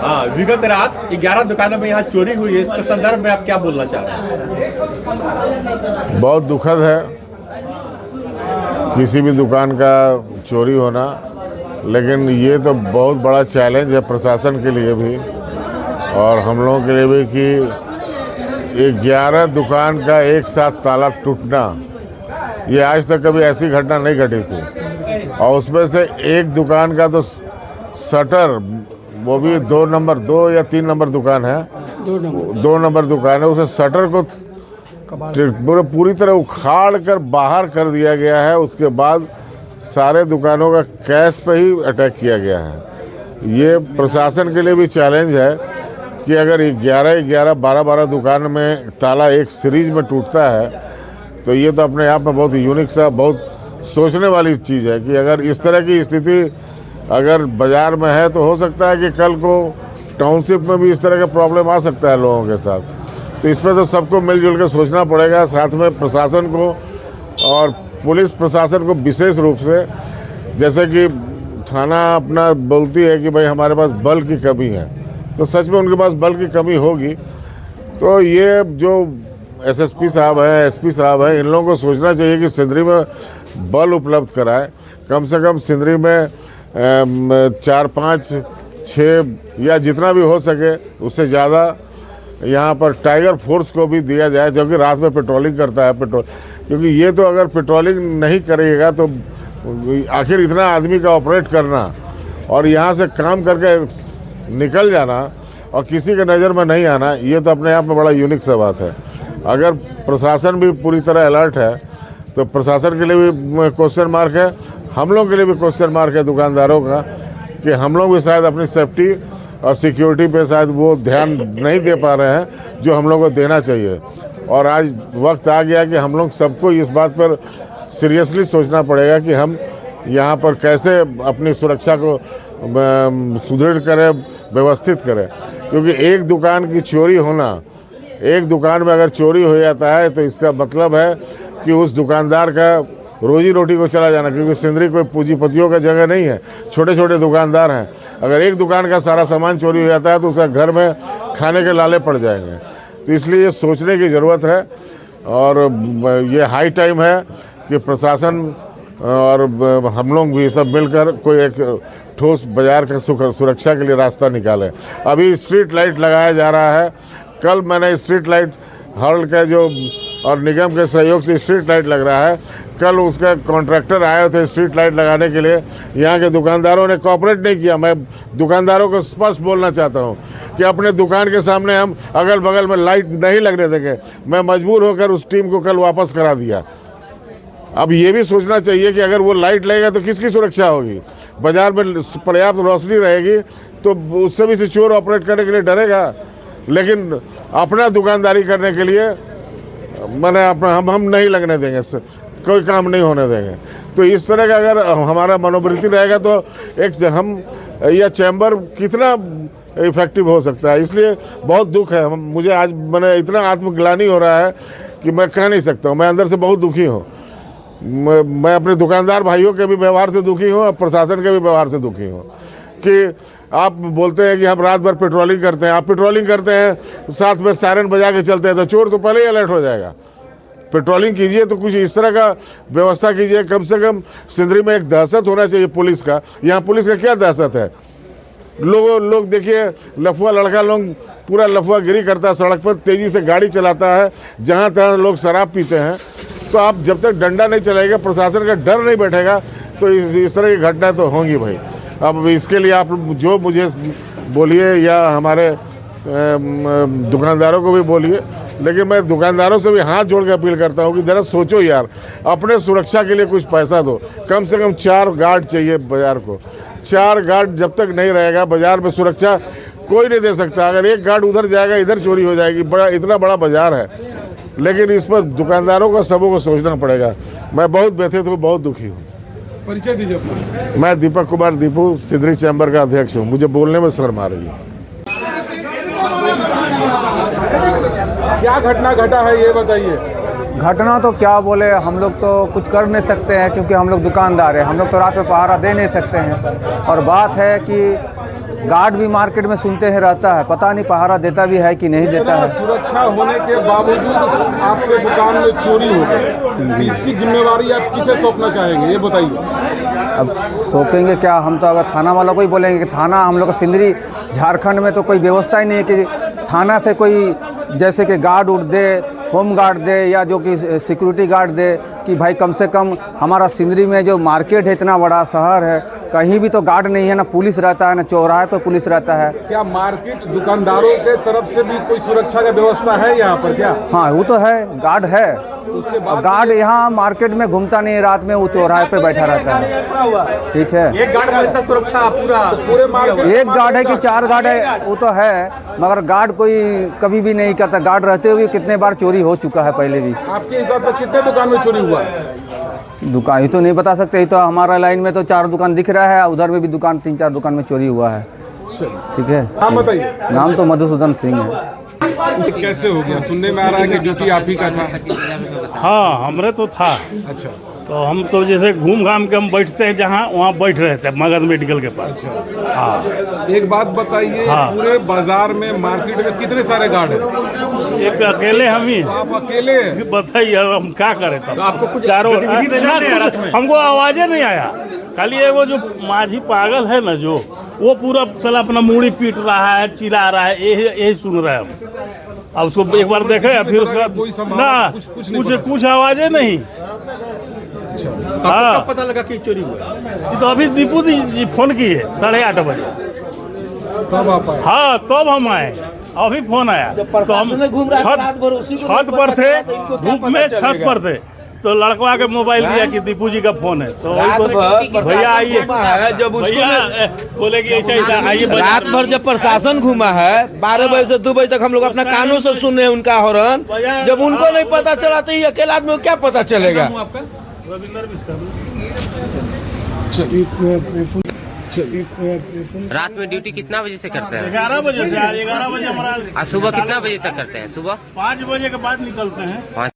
हाँ, विगत रात 11 दुकानों में यहाँ चोरी हुई है, इसके संदर्भ में आप क्या बोलना चाह रहे हैं? बहुत दुखद है किसी भी दुकान का चोरी होना, लेकिन ये तो बहुत बड़ा चैलेंज है प्रशासन के लिए भी और हम लोगों के लिए भी कि 11 दुकान का एक साथ ताला टूटना, ये आज तक कभी ऐसी घटना नहीं घटी थी। और उसमें से एक दुकान का तो शटर, वो भी 2 या 3 नंबर दुकान है, 2 नंबर दुकान है, उसे शटर को पूरी तरह उखाड़ कर बाहर कर दिया गया है। उसके बाद सारे दुकानों का कैश पे ही अटैक किया गया है। ये प्रशासन के लिए भी चैलेंज है कि अगर 11 12 दुकान में ताला एक सीरीज में टूटता है तो ये तो अपने आप में बहुत यूनिक सा, बहुत सोचने वाली चीज़ है कि अगर इस तरह की स्थिति अगर बाज़ार में है तो हो सकता है कि कल को टाउनशिप में भी इस तरह का प्रॉब्लम आ सकता है लोगों के साथ। तो इस पर तो सबको मिलजुल कर सोचना पड़ेगा, साथ में प्रशासन को और पुलिस प्रशासन को विशेष रूप से। जैसे कि थाना अपना बोलती है कि भाई हमारे पास बल की कमी है, तो सच में उनके पास बल की कमी होगी। तो ये जो एसएसपी साहब हैं, एसपी साहब हैं, इन लोगों को सोचना चाहिए कि सिंदरी में बल उपलब्ध कराए। कम से कम सिंदरी में 4 5 6 या जितना भी हो सके उससे ज़्यादा यहाँ पर टाइगर फोर्स को भी दिया जाए, जो कि रात में पेट्रोलिंग करता है। क्योंकि ये तो अगर पेट्रोलिंग नहीं करेगा तो आखिर इतना आदमी का ऑपरेट करना और यहाँ से काम करके निकल जाना और किसी के नज़र में नहीं आना, ये तो अपने आप में बड़ा यूनिक सा बात है। अगर प्रशासन भी पूरी तरह अलर्ट है तो प्रशासन के लिए भी क्वेश्चन मार्क है, हम लोग के लिए भी क्वेश्चन मार्क है दुकानदारों का, कि हम लोग भी शायद अपनी सेफ्टी और सिक्योरिटी पे शायद वो ध्यान नहीं दे पा रहे हैं जो हम लोग को देना चाहिए। और आज वक्त आ गया कि हम लोग सबको इस बात पर सीरियसली सोचना पड़ेगा कि हम यहाँ पर कैसे अपनी सुरक्षा को सुदृढ़ करें, व्यवस्थित करें। क्योंकि एक दुकान की चोरी होना, एक दुकान में अगर चोरी हो जाता है तो इसका मतलब है कि उस दुकानदार का रोजी रोटी को चला जाना। क्योंकि सिंदरी कोई पूंजीपतियों का जगह नहीं है, छोटे छोटे दुकानदार हैं। अगर एक दुकान का सारा सामान चोरी हो जाता है तो उसका घर में खाने के लाले पड़ जाएंगे। तो इसलिए ये सोचने की ज़रूरत है और ये हाई टाइम है कि प्रशासन और हम लोग भी सब मिलकर कोई एक ठोस बाजार का सुरक्षा के लिए रास्ता निकालें। अभी स्ट्रीट लाइट लगाया जा रहा है। कल मैंने स्ट्रीट लाइट हॉल्ट का जो और निगम के सहयोग से स्ट्रीट लाइट लग रहा है, कल उसका कॉन्ट्रैक्टर आए थे स्ट्रीट लाइट लगाने के लिए। यहाँ के दुकानदारों ने कोऑपरेट नहीं किया। मैं दुकानदारों को स्पष्ट बोलना चाहता हूँ कि अपने दुकान के सामने हम अगल बगल में लाइट नहीं लगने देंगे। मैं मजबूर होकर उस टीम को कल वापस करा दिया। अब ये भी सोचना चाहिए कि अगर वो लाइट लगेगा तो किसकी सुरक्षा होगी? बाजार में पर्याप्त रोशनी रहेगी तो उससे भी चोर ऑपरेट करने के लिए डरेगा। लेकिन अपना दुकानदारी करने के लिए मैंने अपना हम नहीं लगने देंगे, कोई काम नहीं होने देंगे। तो इस तरह का अगर हमारा मनोवृत्ति रहेगा तो एक हम यह चैम्बर कितना इफेक्टिव हो सकता है। इसलिए बहुत दुख है। मुझे आज मैंने इतना आत्मग्लानि हो रहा है कि मैं कह नहीं सकता हूँ। मैं अंदर से बहुत दुखी हूँ। मैं अपने दुकानदार भाइयों के भी व्यवहार से दुखी हूँ और प्रशासन के भी व्यवहार से दुखी हूँ कि आप बोलते हैं कि हम रात भर पेट्रोलिंग करते हैं। आप पेट्रोलिंग करते हैं, साथ में सायरन बजा के चलते हैं तो चोर तो पहले ही अलर्ट हो जाएगा। पेट्रोलिंग कीजिए तो कुछ इस तरह का व्यवस्था कीजिए। कम से कम सिंदरी में एक दहशत होना चाहिए पुलिस का। यहाँ पुलिस का क्या दहशत है? लोग देखिए, लफुआ लड़का लोग पूरा लफुआगिरी करता है, सड़क पर तेज़ी से गाड़ी चलाता है, जहाँ तहाँ लोग शराब पीते हैं। तो आप जब तक डंडा नहीं चलाएगा, प्रशासन का डर नहीं बैठेगा, तो इस तरह की घटना तो होंगी भाई। अब इसके लिए आप जो मुझे बोलिए या हमारे दुकानदारों को भी बोलिए, लेकिन मैं दुकानदारों से भी हाथ जोड़ के अपील करता हूँ कि ज़रा सोचो यार, अपने सुरक्षा के लिए कुछ पैसा दो। कम से कम 4 गार्ड चाहिए बाज़ार को। 4 गार्ड जब तक नहीं रहेगा बाज़ार में सुरक्षा कोई नहीं दे सकता। अगर एक गार्ड उधर जाएगा, इधर चोरी हो जाएगी। इतना बड़ा बाज़ार है, लेकिन इस पर दुकानदारों को सबों को सोचना पड़ेगा। मैं बहुत व्यथित हूँ, बहुत दुखी हूँ। परिचय दीजिए अपना। मैं दीपक कुमार दीपू, सिंदरी चैम्बर का अध्यक्ष हूँ। मुझे बोलने में शर्म आ रही है। क्या घटना घटा है ये बताइए। घटना तो क्या बोले, हम लोग तो कुछ कर नहीं सकते हैं क्योंकि हम लोग दुकानदार हैं। हम लोग तो रात में पहरा दे नहीं सकते हैं। और बात है कि गार्ड भी मार्केट में सुनते हैं रहता है, पता नहीं पहरा देता भी है कि नहीं देता है। सुरक्षा होने के बावजूद आपके दुकान में चोरी हो गई, इसकी जिम्मेवारी आप किसे सौंपना चाहेंगे, ये बताइए। अब सौंपेंगे क्या, हम तो अगर थाना वाला को ही बोलेंगे कि थाना, हम लोग का सिंदरी झारखंड में तो कोई व्यवस्था ही नहीं है कि थाना से कोई जैसे कि गार्ड उठ दे, होम गार्ड दे या जो कि सिक्योरिटी गार्ड दे, कि भाई कम से कम हमारा सिंदरी में जो मार्केट है, इतना बड़ा शहर है, कहीं भी तो गार्ड नहीं है, ना पुलिस रहता है, ना चौराहे पे पुलिस रहता है। क्या मार्केट दुकानदारों के तरफ से भी कोई सुरक्षा की व्यवस्था है यहाँ पर क्या? हाँ वो तो है, गार्ड है। उसके बाद गार्ड यहाँ मार्केट में घूमता नहीं, रात में वो चौराहे पे बैठा रहता है। ठीक है, एक गार्ड में इतना सुरक्षा पूरा पूरे मार्केट एक गार्ड है कि 4 गार्ड है, वो तो है, मगर गार्ड कोई कभी भी नहीं करता। गार्ड रहते हुए कितने बार चोरी हो चुका है पहले भी। आपके हिसाब से कितने दुकान में चोरी हुआ है? दुकान ही तो नहीं बता सकते, ही तो हमारा लाइन में तो 4 दुकान दिख रहा है, उधर में भी दुकान 3-4 दुकान में चोरी हुआ है। ठीक है, नाम बताइए। नाम तो मधुसूदन सिंह है। कैसे हो गया? सुनने में आ रहा है कि ड्यूटी आप ही का था। हाँ हमरे तो था। अच्छा, तो हम तो जैसे घूम घाम के हम बैठते हैं जहाँ, वहाँ बैठ रहे थे मगध मेडिकल के पास। हाँ एक बात बताइए, हाँ। पूरे बाजार में मार्केट में कितने सारे गार्ड हैं? एक अकेले हम ही आप अकेले हैं? बताइए हम क्या करें तब। आपको कुछ चारों गतिविधि नजर नहीं आया रात में? हमको आवाजें नहीं आया, खाली वो जो माझी पागल है ना, जो वो पूरा साला अपना मूड़ी पीट रहा है, चिल्ला रहा है, यही सुन रहे हैं हम। अब उसको एक बार देखे फिर उसका कोई संभाल- ना कुछ नहीं पता। कुछ आवाजें नहीं। आपको हाँ। कब पता लगा कि चोरी हुआ? ये तो अभी दीपू जी फोन किए 8:30 बजे। तब आप आए? हाँ तब हम आए, अभी फोन आया तो हम छत पर थे, धूप में छत पर थे, तो लड़का के मोबाइल दिया कि दीपू जी का फोन है, तो भैया आइए, जब उसको भैया बोले कि ऐसा ऐसा आइए। रात भर जब प्रशासन घूमा है, 12 बजे से 2 बजे तक हम लोग अपना कानों से सुने हैं उनका हॉर्न। जब उनको नहीं पता चला तो ये अकेला आदमी को क्या पता चलेगा? रात में ड्यूटी कितना बजे से करते हैं? 11 बजे से, आज 11 बजे हमारा। आज सुबह कितना बजे तक करते हैं? सुबह 5 बजे के बाद निकलते हैं।